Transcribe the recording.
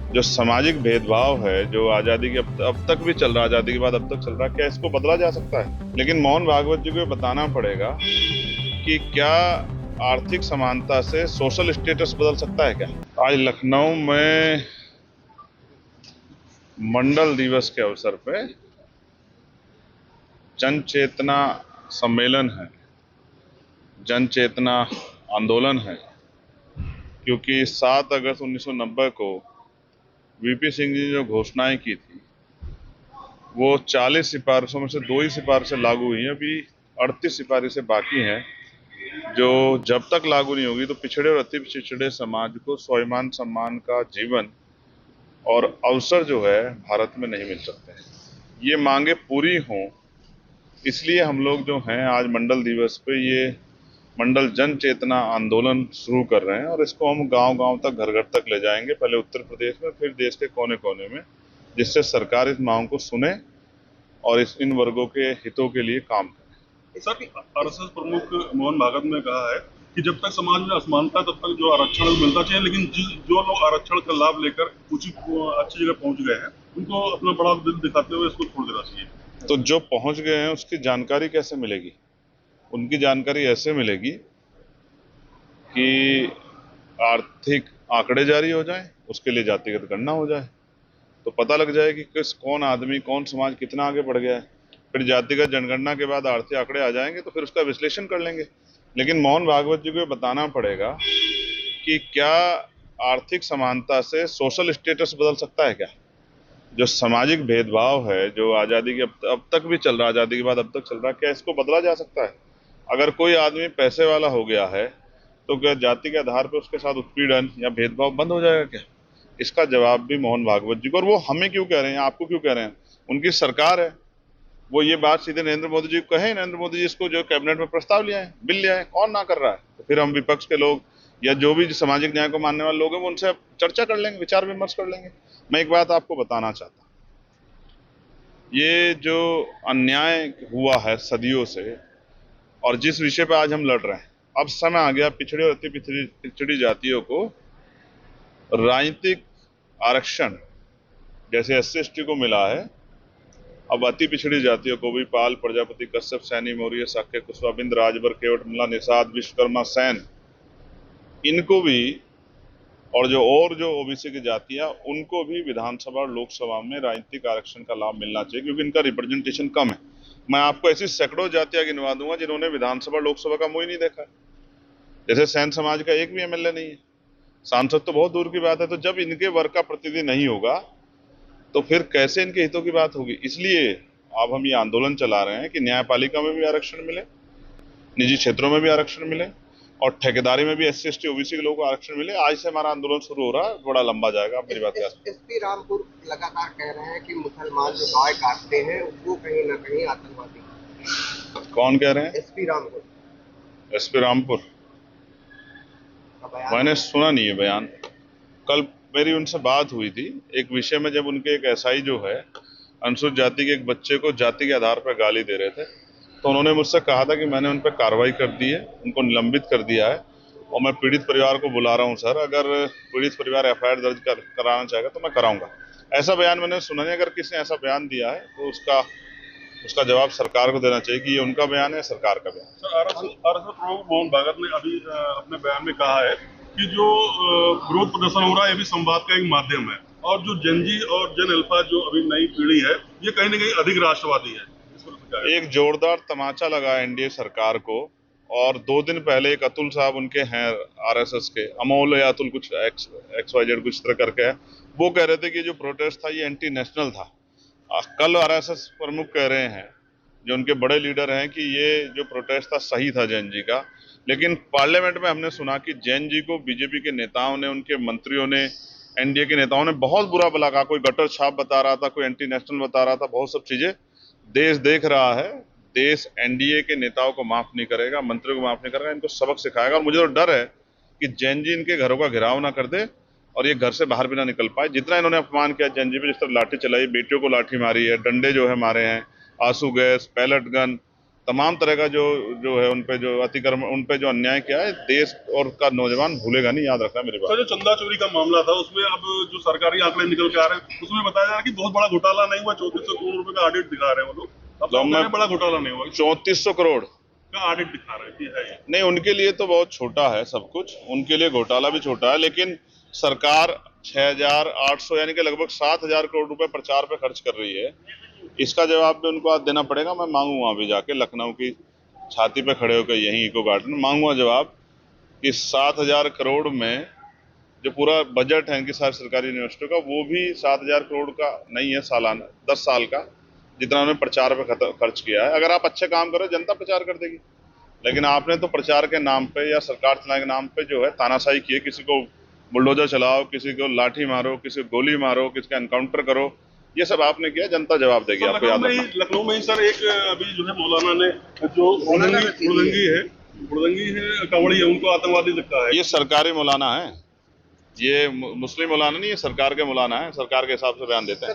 जो सामाजिक भेदभाव है, जो आजादी के अब तक भी चल रहा है, आजादी के बाद अब तक चल रहा है, क्या इसको बदला जा सकता है? लेकिन मोहन भागवत जी को ये बताना पड़ेगा कि क्या आर्थिक समानता से सोशल स्टेटस बदल सकता है क्या? आज लखनऊ में मंडल दिवस के अवसर पे जन चेतना सम्मेलन है, जन चेतना आंदोलन है, क्योंकि 7 अगस्त 1990 को वीपी सिंह जी ने जो घोषणाएं की थी वो 40 सिफारिशों में से 2 ही सिफारिशें लागू हुई हैं। अभी 38 सिफारिशें बाकी हैं जो जब तक लागू नहीं होगी तो पिछड़े और अति पिछड़े समाज को स्वाभिमान सम्मान का जीवन और अवसर जो है भारत में नहीं मिल सकते हैं। ये मांगे पूरी हों, इसलिए हम लोग जो हैं आज मंडल दिवस पे ये मंडल जन चेतना आंदोलन शुरू कर रहे हैं और इसको हम गांव-गांव तक, घर-घर तक ले जाएंगे, पहले उत्तर प्रदेश में, फिर देश के कोने-कोने में, जिससे सरकार इस मांग को सुने और इन वर्गों के हितों के लिए काम करे। सर, आरएसएस प्रमुख मोहन भागवत ने कहा है कि जब तक समाज में असमानता तब तक जो आरक्षण मिलना चाहिए, लेकिन जो लोग आरक्षण का लाभ लेकर अच्छी जगह पहुंच गए हैं उनको अपना बड़ा दिल दिखाते हुए इसको छोड़ देना चाहिए। तो जो पहुंच गए हैं उसकी जानकारी कैसे मिलेगी? उनकी जानकारी ऐसे मिलेगी कि आर्थिक आंकड़े जारी हो जाएं, उसके लिए जातिगत गणना हो जाए, तो पता लग जाए कि कौन आदमी, कौन समाज कितना आगे बढ़ गया है। फिर जातिगत जनगणना के बाद आर्थिक आंकड़े आ जाएंगे तो फिर उसका विश्लेषण कर लेंगे। लेकिन मोहन भागवत जी को बताना पड़ेगा कि क्या आर्थिक समानता से सोशल स्टेटस बदल सकता है क्या? जो सामाजिक भेदभाव है, जो आजादी के अब तक भी चल रहा है, आजादी के बाद अब तक चल रहा है, क्या इसको बदला जा सकता है? अगर कोई आदमी पैसे वाला हो गया है तो क्या जाति के आधार पर उसके साथ उत्पीड़न या भेदभाव बंद हो जाएगा क्या? इसका जवाब भी मोहन भागवत जी को, और वो हमें क्यों कह रहे हैं, आपको क्यों कह रहे हैं? उनकी सरकार है, वो ये बात सीधे नरेंद्र मोदी जी को कहे। नरेंद्र मोदी जी इसको जो कैबिनेट में प्रस्ताव लिया है, बिल लिया है, कौन ना कर रहा है? तो फिर हम विपक्ष के लोग या जो भी सामाजिक न्याय को मानने वाले लोग हैं वो उनसे चर्चा कर लेंगे, विचार विमर्श कर लेंगे। मैं एक बात आपको बताना चाहता हूं, ये जो अन्याय हुआ है सदियों से और जिस विषय पे आज हम लड़ रहे हैं, अब समय आ गया पिछड़े और अति पिछड़ी जातियों को राजनीतिक आरक्षण जैसे SC/ST को मिला है, अब अति पिछड़ी जातियों को भी, पाल, प्रजापति, कश्यप, सैनी, मौर्य, शाक्य, कुशवाहा, बिंद, राजभर, केवट, मुल्ला, निषाद, विश्वकर्मा, सैन, इनको भी, और जो OBC की जातियां, उनको भी विधानसभा और लोकसभा में राजनीतिक आरक्षण का लाभ मिलना चाहिए, क्योंकि इनका रिप्रेजेंटेशन कम है। मैं आपको ऐसी सैकड़ों जातियां गिनवा दूंगा जिन्होंने विधानसभा लोकसभा का मुंह ही नहीं देखा। जैसे सैन समाज का एक भी MLA नहीं है, सांसद तो बहुत दूर की बात है। तो जब इनके वर्ग का प्रतिनिधि नहीं होगा तो फिर कैसे इनके हितों की बात होगी? इसलिए अब हम ये आंदोलन चला रहे हैं कि न्यायपालिका में भी आरक्षण मिले, निजी क्षेत्रों में भी आरक्षण मिले और ठेकेदारी में भी SC/ST OBC के लोगों को आरक्षण मिले। आज से हमारा आंदोलन शुरू हो रहा है, बड़ा लंबा जाएगा। आप मेरी बात कर। SP रामपुर लगातार कह रहे हैं कि मुसलमान जो गाय काटते हैं वो कहीं ना कहीं आतंकवादी। कौन कह रहे हैं? SP रामपुर मैंने सुना नहीं है बयान। कल मेरी उनसे बात हुई थी एक विषय में, जब उनके एक SI जो है अनुसूचित जाति के एक बच्चे को जाति के आधार पर गाली दे रहे थे, तो उन्होंने मुझसे कहा था कि मैंने उन पर कार्रवाई कर दी है, उनको निलंबित कर दिया है और मैं पीड़ित परिवार को बुला रहा हूं। सर, अगर पीड़ित परिवार FIR दर्ज कराना चाहेगा तो मैं कराऊंगा। ऐसा बयान मैंने सुना नहीं। अगर किसी ने ऐसा बयान दिया है तो उसका जवाब सरकार को देना चाहिए कि ये उनका बयान है, सरकार का बयान। सर, आरएसएस प्रमुख मोहन भागवत ने अभी अपने बयान में कहा है कि जो विरोध प्रदर्शन हो रहा है ये भी संवाद का एक माध्यम है, और जो जनजी और जन अल्फा जो अभी नई पीढ़ी है ये कहीं ना कहीं अधिक राष्ट्रवादी है। एक जोरदार तमाचा लगा NDA सरकार को, और 2 दिन पहले एक अतुल साहब उनके हैं RSS के, अमोल या अतुल कुछ XYZ कुछ तरह करके है, वो कह रहे थे कि जो प्रोटेस्ट था ये एंटी नेशनल था। कल RSS प्रमुख कह रहे हैं, जो उनके बड़े लीडर हैं, कि ये जो प्रोटेस्ट था सही था जैन जी का। लेकिन पार्लियामेंट में हमने सुना कि जैन जी को बीजेपी के नेताओं ने, उनके मंत्रियों ने, NDA के नेताओं ने बहुत बुरा भला कहा। कोई गटर छाप बता रहा था, कोई एंटी नेशनल बता रहा था, बहुत सब चीजें। देश देख रहा है, देश NDA के नेताओं को माफ नहीं करेगा, मंत्रियों को माफ नहीं करेगा, इनको सबक सिखाएगा। और मुझे तो डर है कि जैन जी इनके घरों का घेराव ना कर दे और ये घर से बाहर भी ना निकल पाए। जितना इन्होंने अपमान किया जैन जी पे, जिस तरह लाठी चलाई, बेटियों को लाठी मारी है, डंडे जो है मारे हैं, आंसू गैस, पैलेट गन, तमाम तरह का जो जो है उन पे जो अतिक्रमण, उन पे जो अन्याय किया है, देश और का नौजवान भूलेगा नहीं, याद रखना मेरी बात। सर, जो चंदा चोरी का मामला था उसमें अब जो सरकारी आंकड़े निकल के आ रहे हैं उसमें बताया जा रहा है कि बहुत बड़ा घोटाला नहीं हुआ, 3400 करोड़ रुपए का ऑडिट दिखा रहे हैं वो लोग। अब तो मैं बड़ा घोटाला नहीं हुआ 3400 करोड़ का ऑडिट दिखा रहे हैं कि है ये। नहीं, उनके लिए तो बहुत छोटा है सब कुछ, उनके लिए घोटाला भी छोटा है, लेकिन सरकार 6800 यानी कि लगभग 7000 करोड़ रुपए प्रचार पे खर्च कर रही है। इसका जवाब भी उनको आज देना पड़ेगा। मैं मांगूंगा अभी जाके लखनऊ की छाती पे खड़े होकर यहीं इको गार्डन मांगूंगा जवाब कि 7000 करोड़ में जो पूरा बजट है इनकी सारी सरकारी यूनिवर्सिटियों का, वो भी 7000 करोड़ का नहीं है सालाना, 10 साल का, जितना उन्होंने प्रचार पे खर्च किया है। अगर आप अच्छे काम करो जनता प्रचार कर देगी, लेकिन आपने तो प्रचार के नाम पे या सरकार चलाने के नाम पे जो है तानाशाही की है। किसी को बुलडोजर चलाओ, किसी को लाठी मारो, किसी को गोली मारो, किसी का एनकाउंटर करो, ये सब आपने किया, जनता जवाब देगी आपको, याद रखना। लखनऊ में ही सर एक अभी जो है मौलाना ने जो हुड़दंगी है कांवड़ी है उनको आतंकवादी लिखा है। ये सरकारी मौलाना है, ये मुस्लिम मौलाना नहीं, ये सरकार के मौलाना है, सरकार के हिसाब से बयान देते हैं।